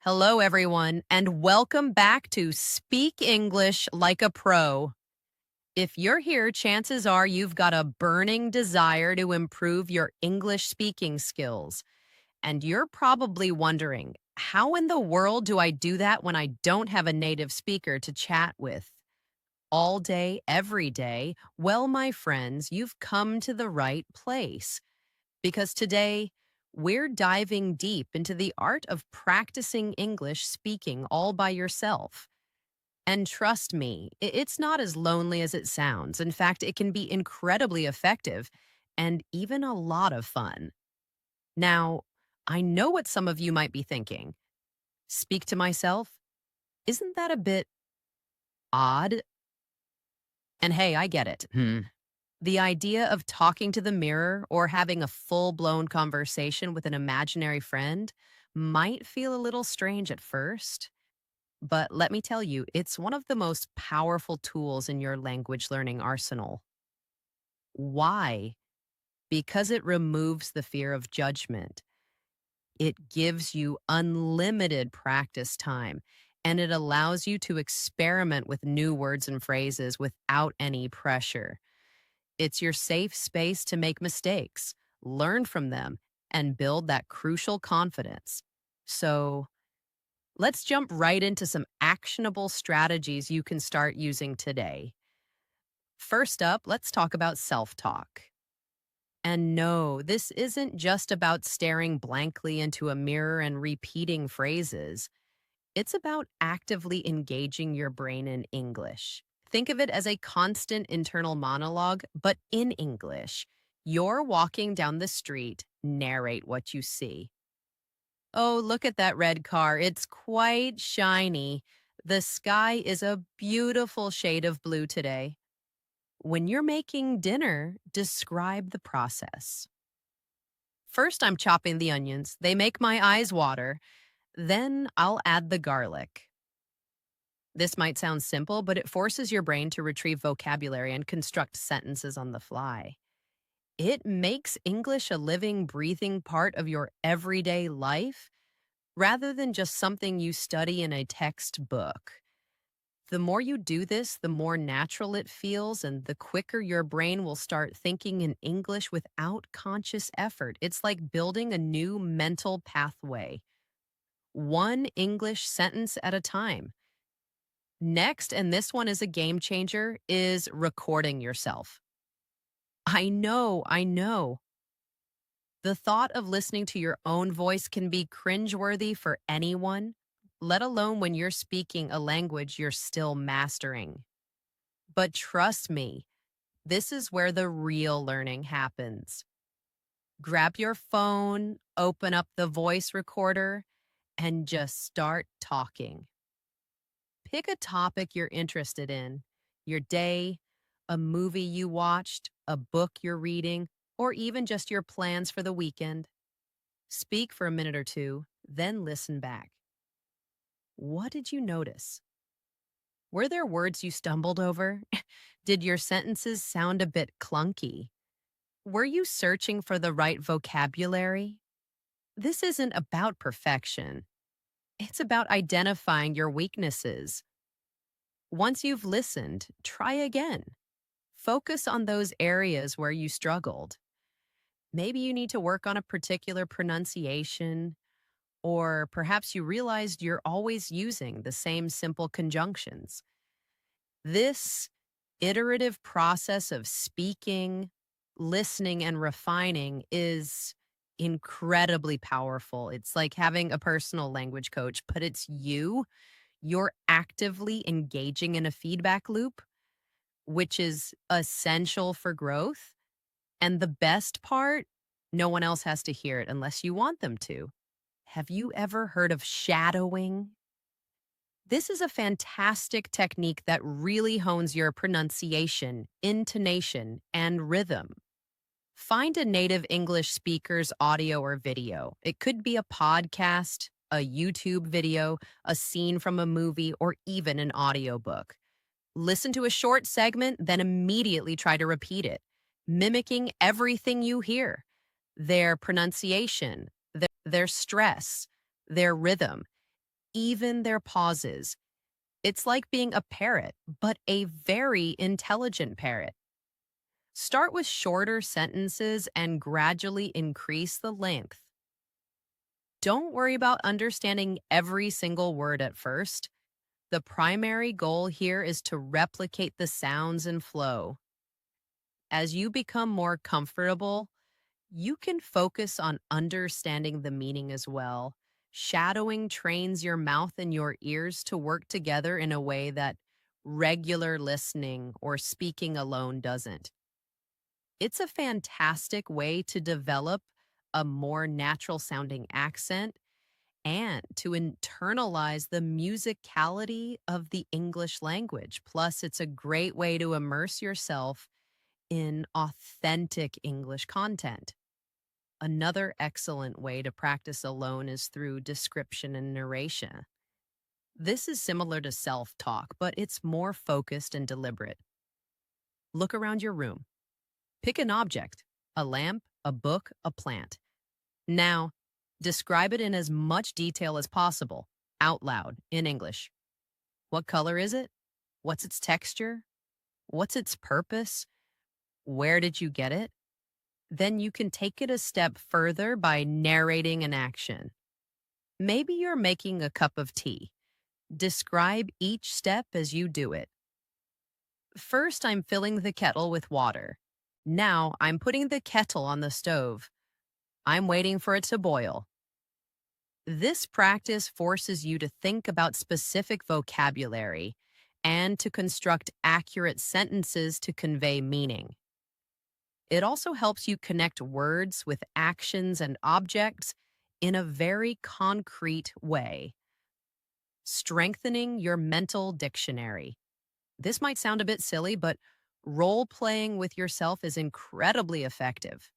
Hello, everyone, and welcome back to Speak English Like a Pro. If you're here, chances are you've got a burning desire to improve your English speaking skills. And you're probably wondering, how in the world do I do that when I don't have a native speaker to chat with? All day, every day? Well, my friends, you've come to the right place because today we're diving deep into the art of practicing English speaking all by yourself. And trust me, it's not as lonely as it sounds. In fact, it can be incredibly effective and even a lot of fun. Now, I know what some of you might be thinking. Speak to myself? Isn't that a bit odd? And hey, I get it. The idea of talking to the mirror or having a full blown conversation with an imaginary friend might feel a little strange at first, but let me tell you, it's one of the most powerful tools in your language learning arsenal. Why? Because it removes the fear of judgment. It gives you unlimited practice time, and it allows you to experiment with new words and phrases without any pressure. It's your safe space to make mistakes, learn from them, and build that crucial confidence. So let's jump right into some actionable strategies you can start using today. First up, let's talk about self talk. And no, this isn't just about staring blankly into a mirror and repeating phrases. It's about actively engaging your brain in English. Think of it as a constant internal monologue, but in English. You're walking down the street, narrate what you see. Oh, look at that red car. It's quite shiny. The sky is a beautiful shade of blue today. When you're making dinner, describe the process. First, I'm chopping the onions. They make my eyes water. Then I'll add the garlic. This might sound simple, but it forces your brain to retrieve vocabulary and construct sentences on the fly. It makes English a living, breathing part of your everyday life rather than just something you study in a textbook. The more you do this, the more natural it feels, and the quicker your brain will start thinking in English without conscious effort. It's like building a new mental pathway, one English sentence at a time. Next, and this one is a game changer, is recording yourself. I know. The thought of listening to your own voice can be cringeworthy for anyone, let alone when you're speaking a language you're still mastering. But trust me, this is where the real learning happens. Grab your phone, open up the voice recorder, and just start talking. Pick a topic you're interested in, your day, a movie you watched, a book you're reading, or even just your plans for the weekend. Speak for a minute or two, then listen back. What did you notice? Were there words you stumbled over? Did your sentences sound a bit clunky? Were you searching for the right vocabulary? This isn't about perfection. It's about identifying your weaknesses. Once you've listened, try again. Focus on those areas where you struggled. Maybe you need to work on a particular pronunciation, or perhaps you realized you're always using the same simple conjunctions. This iterative process of speaking, listening, and refining is incredibly powerful. It's like having a personal language coach, but it's you. You're actively engaging in a feedback loop, which is essential for growth. And the best part, no one else has to hear it unless you want them to. Have you ever heard of shadowing? This is a fantastic technique that really hones your pronunciation, intonation, and rhythm. Find a native English speaker's audio or video. It could be a podcast, a YouTube video, a scene from a movie, or even an audiobook. Listen to a short segment, then immediately try to repeat it, mimicking everything you hear: their pronunciation, their stress, their rhythm. even their pauses. It's like being a parrot, but a very intelligent parrot. Start with shorter sentences and gradually increase the length. Don't worry about understanding every single word at first. The primary goal here is to replicate the sounds and flow. As you become more comfortable, you can focus on understanding the meaning as well. Shadowing trains your mouth and your ears to work together in a way that regular listening or speaking alone doesn't. It's a fantastic way to develop a more natural sounding accent and to internalize the musicality of the English language. Plus, it's a great way to immerse yourself in authentic English content. Another excellent way to practice alone is through description and narration. This is similar to self talk, but it's more focused and deliberate. Look around your room. Pick an object, a lamp, a book, a plant. Now, describe it in as much detail as possible, out loud, in English. What color is it? What's its texture? What's its purpose? Where did you get it? Then you can take it a step further by narrating an action. Maybe you're making a cup of tea. Describe each step as you do it. First, I'm filling the kettle with water. Now, I'm putting the kettle on the stove. I'm waiting for it to boil. This practice forces you to think about specific vocabulary and to construct accurate sentences to convey meaning. It also helps you connect words with actions and objects in a very concrete way, strengthening your mental dictionary. This might sound a bit silly, but role playing with yourself is incredibly effective.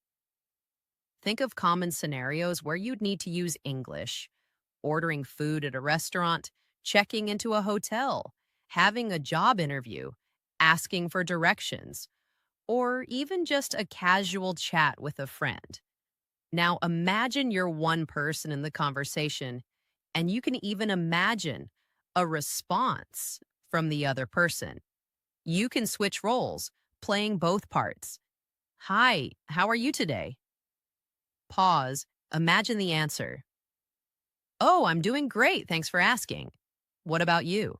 Think of common scenarios where you'd need to use English: ordering food at a restaurant, checking into a hotel, having a job interview, asking for directions, or even just a casual chat with a friend. Now imagine you're one person in the conversation, and you can even imagine a response from the other person. You can switch roles, playing both parts. Hi, how are you today? Pause, imagine the answer. Oh, I'm doing great, thanks for asking. What about you?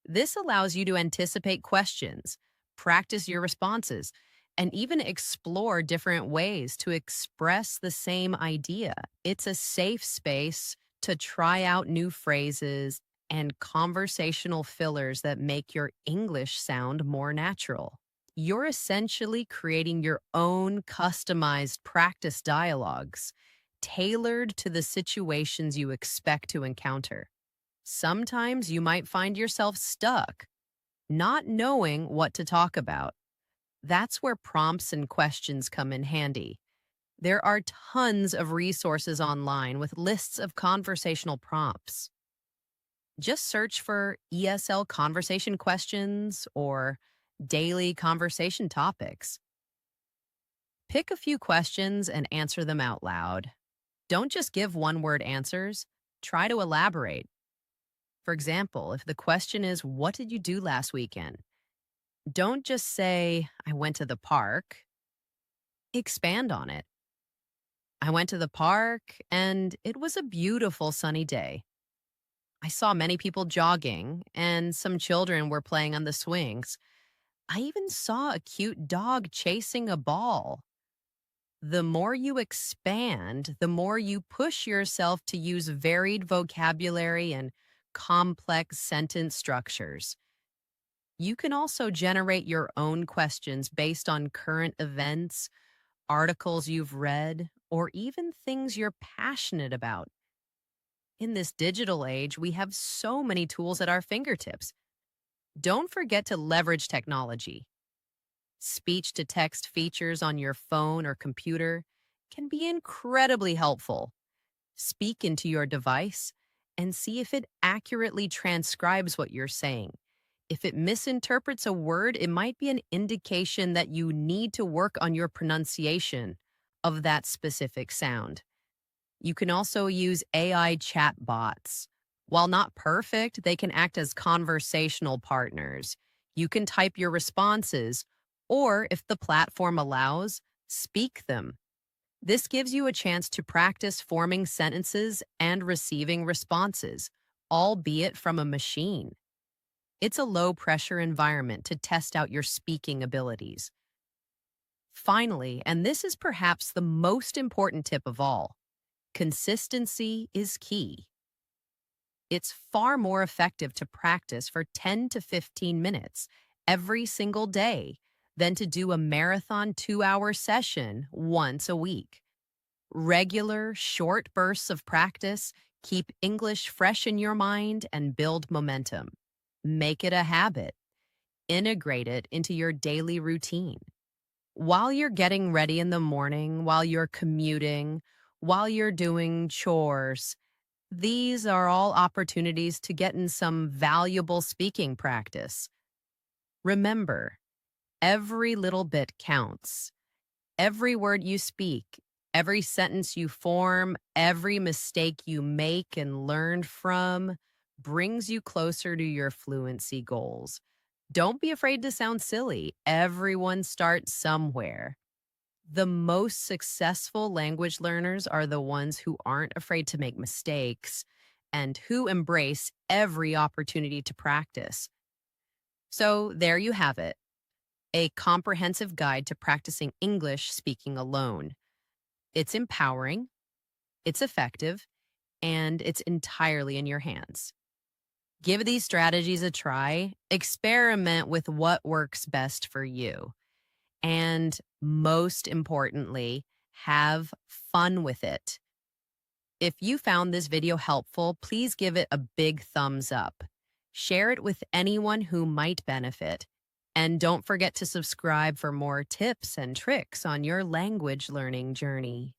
This allows you to anticipate questions, practice your responses, and even explore different ways to express the same idea. It's a safe space to try out new phrases and conversational fillers that make your English sound more natural. You're essentially creating your own customized practice dialogues, tailored to the situations you expect to encounter. Sometimes you might find yourself stuck, not knowing what to talk about. That's where prompts and questions come in handy. There are tons of resources online with lists of conversational prompts. Just search for ESL conversation questions or daily conversation topics. Pick a few questions and answer them out loud. Don't just give one-word answers. Try to elaborate. For example, if the question is, "What did you do last weekend?" Don't just say, "I went to the park." Expand on it. "I went to the park and it was a beautiful sunny day. I saw many people jogging and some children were playing on the swings. I even saw a cute dog chasing a ball." The more you expand, the more you push yourself to use varied vocabulary and complex sentence structures. You can also generate your own questions based on current events, articles you've read, or even things you're passionate about. In this digital age, we have so many tools at our fingertips. Don't forget to leverage technology. Speech to text features on your phone or computer can be incredibly helpful. Speak into your device and see if it accurately transcribes what you're saying. If it misinterprets a word, it might be an indication that you need to work on your pronunciation of that specific sound. You can also use AI chat bots. While not perfect, they can act as conversational partners. You can type your responses, or if the platform allows, speak them. This gives you a chance to practice forming sentences and receiving responses, albeit from a machine. It's a low pressure environment to test out your speaking abilities. Finally, and this is perhaps the most important tip of all, consistency is key. It's far more effective to practice for 10 to 15 minutes every single day than to do a marathon 2-hour session once a week. Regular, short bursts of practice keep English fresh in your mind and build momentum. Make it a habit. Integrate it into your daily routine. While you're getting ready in the morning, while you're commuting, while you're doing chores, these are all opportunities to get in some valuable speaking practice. Remember, every little bit counts. Every word you speak, every sentence you form, every mistake you make and learn from brings you closer to your fluency goals. Don't be afraid to sound silly. Everyone starts somewhere. The most successful language learners are the ones who aren't afraid to make mistakes and who embrace every opportunity to practice. So, there you have it, a comprehensive guide to practicing English speaking alone. It's empowering, it's effective, and it's entirely in your hands. Give these strategies a try, experiment with what works best for you, and most importantly, have fun with it. If you found this video helpful, please give it a big thumbs up. Share it with anyone who might benefit. And don't forget to subscribe for more tips and tricks on your language learning journey.